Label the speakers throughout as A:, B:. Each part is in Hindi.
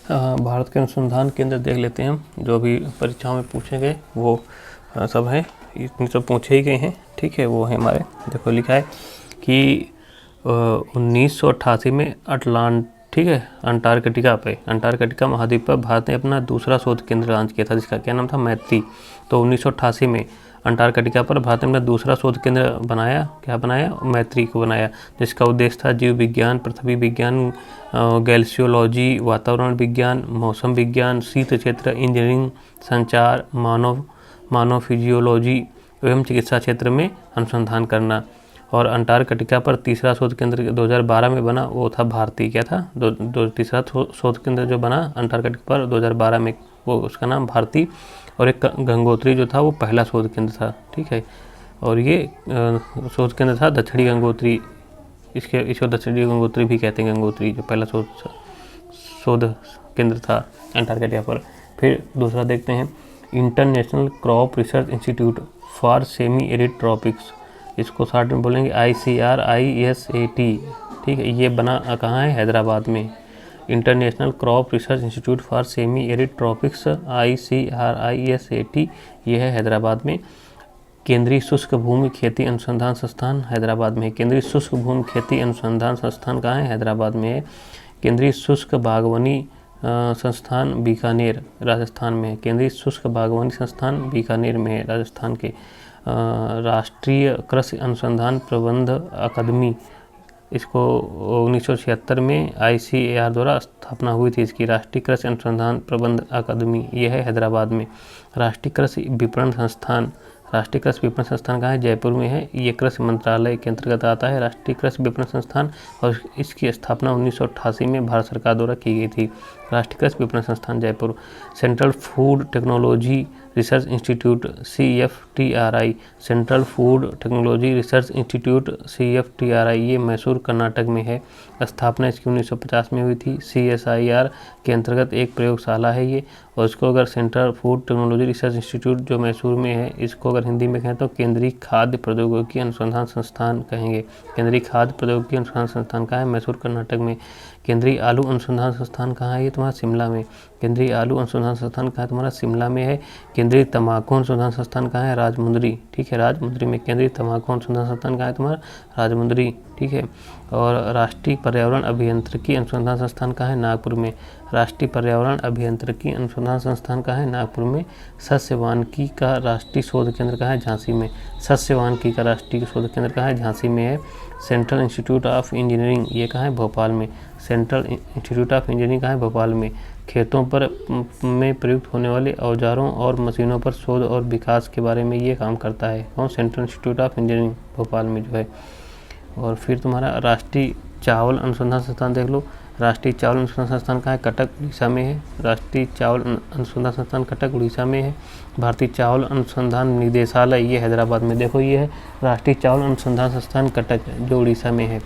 A: भारत के अनुसंधान केंद्र देख लेते हैं हम, जो भी परीक्षाओं में पूछे गए वो सब हैं, इतने सब पूछे ही गए हैं। ठीक है, वो है हमारे, देखो लिखा है कि 1988 में ठीक है, अंटार्कटिका महाद्वीप पर भारत ने अपना दूसरा शोध केंद्र लॉन्च किया था, जिसका क्या नाम था, मैत्री। तो 1988 में अंटार्कटिका पर भारत ने अपना दूसरा शोध केंद्र बनाया, मैत्री को बनाया, जिसका उद्देश्य था जीव विज्ञान, पृथ्वी विज्ञान, गैल्सियोलॉजी, वातावरण विज्ञान, मौसम विज्ञान, शीत क्षेत्र, इंजीनियरिंग, संचार, मानव फिजियोलॉजी एवं चिकित्सा क्षेत्र में अनुसंधान करना। और अंटार्कटिका पर तीसरा शोध केंद्र 2012 में बना, वो था भारती, क्या था, तीसरा शोध केंद्र जो बना अंटार्कटिका पर 2012 में, वो उसका नाम भारती। और एक गंगोत्री जो था वो पहला शोध केंद्र था। ठीक है, और ये शोध केंद्र था दक्षिणी गंगोत्री, इसको दक्षिणी गंगोत्री भी कहते हैं, गंगोत्री जो पहला शोध केंद्र था अंटार्कटिका पर। फिर दूसरा देखते हैं, international crop research institute for semi arid tropics, इसको शॉर्ट में बोलेंगे ICRISAT। ठीक है, ये बना कहाँ है, हैदराबाद में। International crop research institute for semi arid tropics ICRISAT, ये है हैदराबाद में। केंद्रीय शुष्क भूमि खेती अनुसंधान संस्थान हैदराबाद में है। केंद्रीय शुष्क भूमि खेती अनुसंधान संस्थान कहाँ है, हैदराबाद में है। केंद्रीय शुष्क बागवानी संस्थान बीकानेर राजस्थान में है। केंद्रीय शुष्क बागवानी संस्थान बीकानेर में है, राजस्थान के। राष्ट्रीय कृषि अनुसंधान प्रबंध अकादमी, इसको 1976 में ICAR द्वारा स्थापना हुई थी इसकी, राष्ट्रीय कृषि अनुसंधान प्रबंध अकादमी, ये है हैदराबाद में। राष्ट्रीय कृषि विपणन संस्थान कहाँ है, जयपुर में है। ये कृषि मंत्रालय के अंतर्गत आता है, राष्ट्रीय कृषि विपणन संस्थान, और इसकी स्थापना 1988 में भारत सरकार द्वारा की गई थी। राष्ट्रीय कृषि विपणन संस्थान Jaipur. Central food technology research institute CFTRI, central food technology research institute CFTRI, ये मैसूर कर्नाटक में है। स्थापना इसकी 1950 में हुई थी। CSIR के अंतर्गत एक प्रयोगशाला है ये, और इसको अगर central food technology research institute जो मैसूर में है, इसको अगर हिंदी में कहें तो केंद्रीय खाद्य प्रौद्योगिकी अनुसंधान संस्थान कहेंगे। केंद्रीय खाद्य प्रौद्योगिकी अनुसंधान संस्थान कहाँ है, मैसूर कर्नाटक में। केंद्रीय आलू अनुसंधान संस्थान कहाँ है, ये तुम्हारा शिमला में। केंद्रीय आलू अनुसंधान संस्थान कहाँ है, तुम्हारा शिमला में है। केंद्रीय तम्बाकू अनुसंधान संस्थान कहाँ है, राजमुंदरी। ठीक है, राजमुंदरी में। केंद्रीय तम्बाकू अनुसंधान संस्थान कहाँ है तुम्हारा, राजमुंदरी। ठीक है, और राष्ट्रीय पर्यावरण अभियांत्रिकी अनुसंधान संस्थान कहाँ है, नागपुर में। राष्ट्रीय पर्यावरण अभियांत्रिकी अनुसंधान संस्थान कहाँ है, नागपुर में। सस्यवानिकी का राष्ट्रीय शोध केंद्र कहाँ है, झांसी में। सस्यवानिकी का राष्ट्रीय शोध केंद्र कहाँ है, झांसी में है। सेंट्रल इंस्टीट्यूट ऑफ इंजीनियरिंग, ये कहाँ है, भोपाल में। सेंट्रल इंस्टीट्यूट ऑफ इंजीनियरिंग कहाँ है, भोपाल में। खेतों पर में प्रयुक्त होने वाले औजारों और मशीनों पर शोध और विकास के बारे में ये काम करता है, कौन, central institute of engineering Bhopal में जो है। और फिर तुम्हारा राष्ट्रीय चावल अनुसंधान संस्थान देख लो। राष्ट्रीय चावल अनुसंधान संस्थान कहाँ है, कटक उड़ीसा में है। राष्ट्रीय चावल अनुसंधान संस्थान कटक उड़ीसा में है। भारतीय चावल अनुसंधान निदेशालय, ये हैदराबाद में। देखो ये है राष्ट्रीय चावल अनुसंधान संस्थान कटक, जो उड़ीसा में है।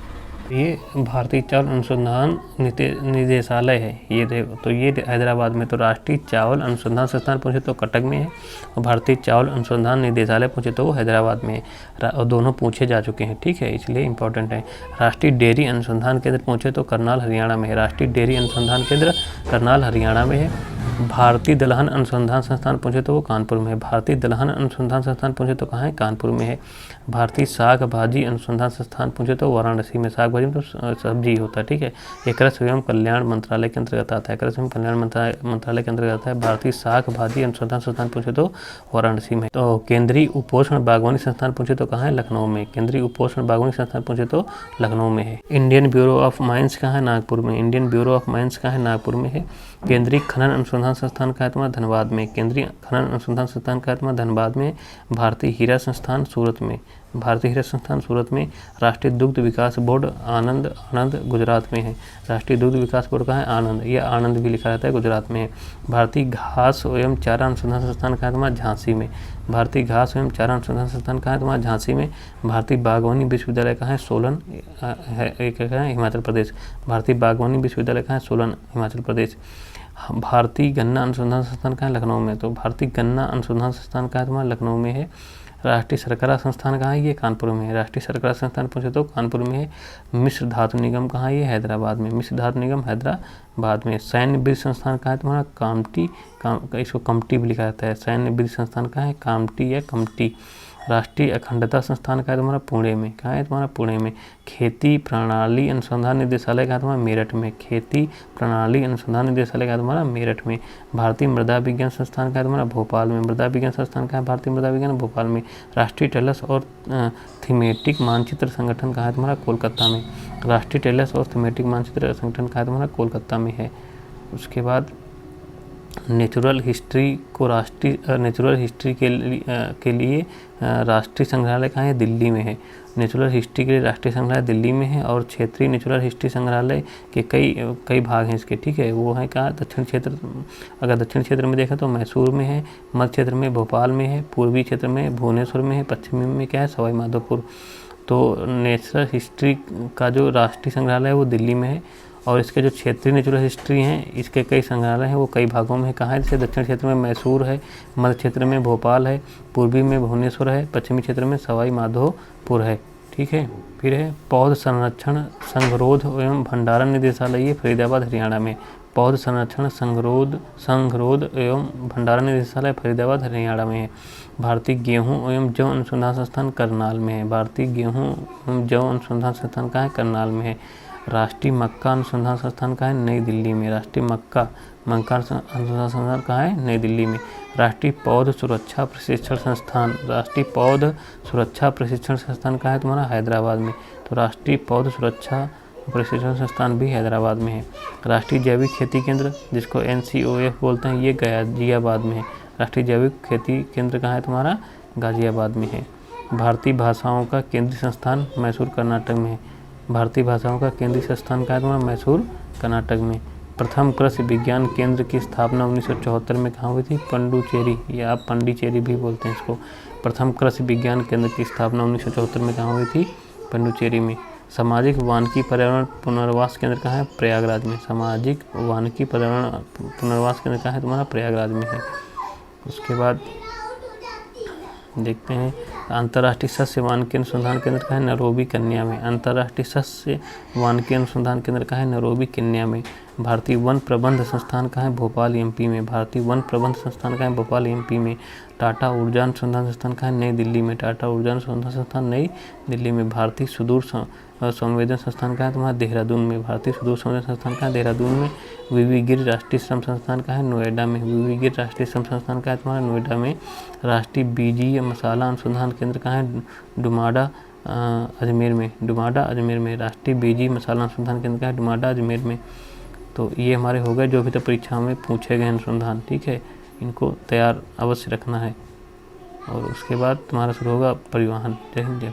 A: ये भारतीय चावल अनुसंधान निदेशालय है, ये देखो, तो ये हैदराबाद में। तो राष्ट्रीय चावल अनुसंधान संस्थान पूछे तो कटक में है, और भारतीय चावल अनुसंधान निदेशालय पूछे तो वो हैदराबाद में है, और दोनों पूछे जा चुके हैं। ठीक है, इसलिए इंपॉर्टेंट है। राष्ट्रीय डेयरी अनुसंधान केंद्र पूछे तो करनाल हरियाणा में है। राष्ट्रीय डेयरी अनुसंधान केंद्र करनाल हरियाणा में है। भारतीय दलहन अनुसंधान संस्थान पूछे तो वो कानपुर में है। भारतीय दलहन अनुसंधान संस्थान पूछे तो कहाँ है, कानपुर में है। भारतीय साग भाजी अनुसंधान संस्थान पूछे तो वाराणसी में। साग भाजी में तो सब्जी होता है। ठीक है, ये कृषि एवं कल्याण मंत्रालय के अंतर्गत आता है, कृषि एवं कल्याण मंत्रालय के अंतर्गत आता है। भारतीय साग भाजी अनुसंधान संस्थान पूछे तो वाराणसी में। तो केंद्रीय उपोषण बागवानी संस्थान पूछे तो कहाँ है, लखनऊ में। केंद्रीय उपोषण बागवानी संस्थान पूछे तो लखनऊ में है। इंडियन ब्यूरो ऑफ माइंस कहाँ है, नागपुर में। इंडियन ब्यूरो ऑफ माइंस कहाँ है, नागपुर में है। केंद्रीय खनन अनुसंधान संस्थान का है तुम्हारा धनबाद में। केंद्रीय खनन अनुसंधान संस्थान का है तुम्हारा धनबाद में। भारतीय हीरा संस्थान सूरत में। भारतीय हीरा संस्थान सूरत में। राष्ट्रीय दुग्ध विकास बोर्ड आनंद गुजरात में है। राष्ट्रीय दुग्ध विकास बोर्ड कहाँ है, आनंद, या आनंद भी लिखा रहता है, गुजरात में है। भारतीय घास एवं चारा अनुसंधान संस्थान कहाँ है तुम्हारा, झांसी में। भारतीय घास एवं चारा अनुसंधान संस्थान कहाँ है तुम्हारा, झांसी में। भारतीय बागवानी विश्वविद्यालय कहाँ है, सोलन है, हिमाचल प्रदेश। भारतीय बागवानी विश्वविद्यालय कहाँ है, सोलन, हिमाचल प्रदेश। भारतीय गन्ना अनुसंधान संस्थान कहाँ है, लखनऊ में। तो भारतीय गन्ना अनुसंधान संस्थान कहाँ है तुम्हारा, लखनऊ में है। राष्ट्रीय शर्करा संस्थान कहाँ है? ये कानपुर में है। राष्ट्रीय शर्करा संस्थान पूछे तो कानपुर में है। मिश्र धातु निगम कहाँ है? ये हैदराबाद में। मिश्र धातु निगम हैदराबाद में। सैन्य बीज संस्थान कहाँ है तुम्हारा? कामटी, इसको कमटी भी लिखा जाता है। सैन्य बीज संस्थान कहाँ है? कामटी या कमटी। राष्ट्रीय अखंडता संस्थान कहाँ है तुम्हारा? पुणे में। कहाँ है तुम्हारा? पुणे में। खेती प्रणाली अनुसंधान निदेशालय कहाँ है तुम्हारा? मेरठ में। खेती प्रणाली अनुसंधान निदेशालय कहाँ है तुम्हारा? मेरठ में। भारतीय मृदा विज्ञान संस्थान कहाँ है तुम्हारा? भोपाल में। मृदा विज्ञान संस्थान कहाँ है? भारतीय मृदा विज्ञान भोपाल में। राष्ट्रीय टेलस और थीमेटिक मानचित्र संगठन कहाँ है तुम्हारा? कोलकाता में। राष्ट्रीय टेलस और थीमेटिक मानचित्र संगठन कहाँ है तुम्हारा? कोलकाता में है। उसके बाद नेचुरल हिस्ट्री को नेचुरल हिस्ट्री के लिए राष्ट्रीय संग्रहालय कहाँ है? दिल्ली में है। नेचुरल हिस्ट्री के लिए राष्ट्रीय संग्रहालय दिल्ली में है और क्षेत्रीय नेचुरल हिस्ट्री संग्रहालय के कई भाग हैं इसके, ठीक है। वो है कहाँ? दक्षिण क्षेत्र। अगर दक्षिण क्षेत्र में देखा तो मैसूर में है, मध्य क्षेत्र में भोपाल में है, पूर्वी क्षेत्र में भुवनेश्वर में है, पश्चिमी में क्या है? सवाई माधोपुर। तो नेचुरल हिस्ट्री का जो राष्ट्रीय संग्रहालय है वो दिल्ली में है और इसके जो क्षेत्रीय नेचुरल हिस्ट्री हैं इसके कई संग्रहालय हैं वो कई भागों में है। कहाँ है? जैसे दक्षिण क्षेत्र में मैसूर है, मध्य क्षेत्र में भोपाल है, पूर्वी में भुवनेश्वर है, पश्चिमी क्षेत्र में सवाई माधोपुर है, ठीक है। फिर है पौध संरक्षण संगरोध एवं भंडारण निदेशालय, ये फरीदाबाद हरियाणा में। पौध संरक्षण संगरोध एवं भंडारण निदेशालय फरीदाबाद हरियाणा में है। भारतीय गेहूं एवं जौ अनुसंधान संस्थान करनाल में है। भारतीय गेहूं एवं जौ अनुसंधान संस्थान कहाँ है? करनाल में है। राष्ट्रीय मक्का अनुसंधान संस्थान कहाँ है? नई दिल्ली में। राष्ट्रीय मक्का अनुसंधान संस्थान कहाँ है? नई दिल्ली में। राष्ट्रीय पौध सुरक्षा प्रशिक्षण संस्थान, राष्ट्रीय पौध सुरक्षा प्रशिक्षण संस्थान कहाँ है तुम्हारा? हैदराबाद में। तो राष्ट्रीय पौध सुरक्षा प्रशिक्षण संस्थान भी हैदराबाद में है। राष्ट्रीय जैविक खेती केंद्र जिसको NCOF बोलते हैं ये गाजियाबाद में है। राष्ट्रीय जैविक खेती केंद्र कहाँ है तुम्हारा? गाजियाबाद में है। भारतीय भाषाओं का केंद्रीय संस्थान मैसूर कर्नाटक में है। भारतीय भाषाओं का केंद्रीय संस्थान कहाँ है तुम्हारा? मैसूर कर्नाटक में। प्रथम कृषि विज्ञान केंद्र की स्थापना 1974 में कहाँ हुई थी? पंडुचेरी, या आप पंडिचेरी भी बोलते हैं इसको। प्रथम कृषि विज्ञान केंद्र की स्थापना 1974 में कहाँ हुई थी? पंडुचेरी में। सामाजिक वानिकी पर्यावरण पुनर्वास केंद्र कहाँ है? प्रयागराज में। सामाजिक वानिकी पर्यावरण पुनर्वास केंद्र कहाँ है तुम्हारा? प्रयागराज में है। उसके बाद देखते हैं अंतर्राष्ट्रीय सस्य वानिकी अनुसंधान केंद्र कहाँ है? नैरोबी केन्या में। अंतर्राष्ट्रीय सस्य वानिकी अनुसंधान केंद्र कहाँ है? नैरोबी केन्या में। भारतीय वन प्रबंध संस्थान कहाँ है? भोपाल MP में। भारतीय वन प्रबंध संस्थान कहाँ है? भोपाल MP में। टाटा ऊर्जा अनुसंधान संस्थान कहाँ है? नई दिल्ली में। टाटा ऊर्जा अनुसंधान संस्थान नई दिल्ली में। भारतीय सुदूर संवेदन संस्थान कहाँ है तुम्हारा? देहरादून में। भारतीय सुदूर संवेदन संस्थान कहाँ है? देहरादून में। वीवी गिर राष्ट्रीय श्रम संस्थान कहाँ है? नोएडा में। वीवी गिर राष्ट्रीय श्रम संस्थान कहाँ है तुम्हारा? नोएडा में। राष्ट्रीय बीजीय मसाला अनुसंधान केंद्र कहाँ है? डुमाडा अजमेर में। डुमाडा अजमेर में। राष्ट्रीय बीजीय मसाला अनुसंधान केंद्र कहाँ है? डुमाडा अजमेर में। तो ये हमारे हो गए जो अभी तक परीक्षा में पूछे गए अनुसंधान, ठीक है। इनको तैयार अवश्य रखना है। और उसके बाद तुम्हारा शुरू होगा परिवहन। जय हिंद जय।